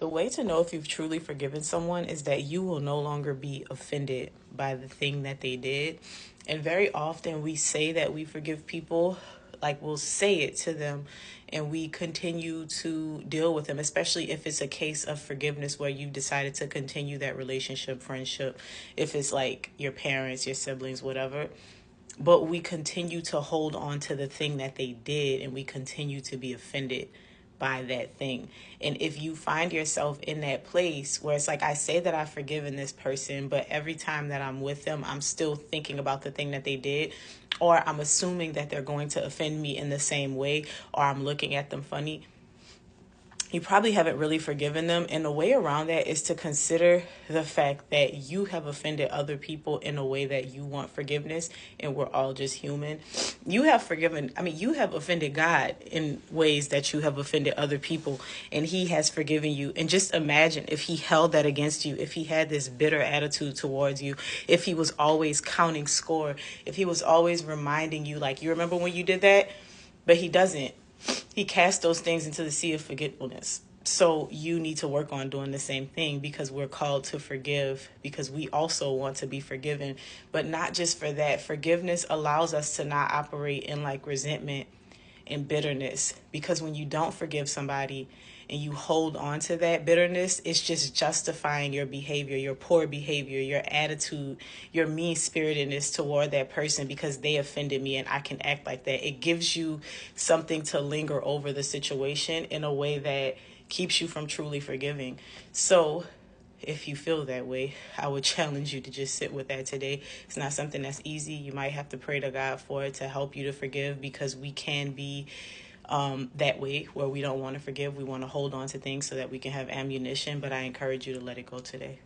The way to know if you've truly forgiven someone is that you will no longer be offended by the thing that they did. And very often we say that we forgive people, like we'll say it to them, and we continue to deal with them, especially if it's a case of forgiveness where you've decided to continue that relationship, friendship, if it's like your parents, your siblings, whatever. But we continue to hold on to the thing that they did, and we continue to be offended by that thing. And if you find yourself in that place where it's like, I say that I've forgiven this person, but every time that I'm with them, I'm still thinking about the thing that they did, or I'm assuming that they're going to offend me in the same way, or I'm looking at them funny, you probably haven't really forgiven them. And the way around that is to consider the fact that you have offended other people in a way that you want forgiveness, and we're all just human. You have you have offended God in ways that you have offended other people, and He has forgiven you. And just imagine if He held that against you, if He had this bitter attitude towards you, if He was always counting score, if He was always reminding you, like, you remember when you did that? But He doesn't. He cast those things into the sea of forgetfulness. So you need to work on doing the same thing, because we're called to forgive, because we also want to be forgiven. But not just for that. Forgiveness allows us to not operate in like resentment and bitterness, because when you don't forgive somebody and you hold on to that bitterness, it's just justifying your behavior, your poor behavior, your attitude, your mean-spiritedness toward that person because they offended me and I can act like that. It gives you something to linger over the situation in a way that keeps you from truly forgiving. So if you feel that way, I would challenge you to just sit with that today. It's not something that's easy. You might have to pray to God for it to help you to forgive, because we can be that way where we don't want to forgive. We want to hold on to things so that we can have ammunition, but I encourage you to let it go today.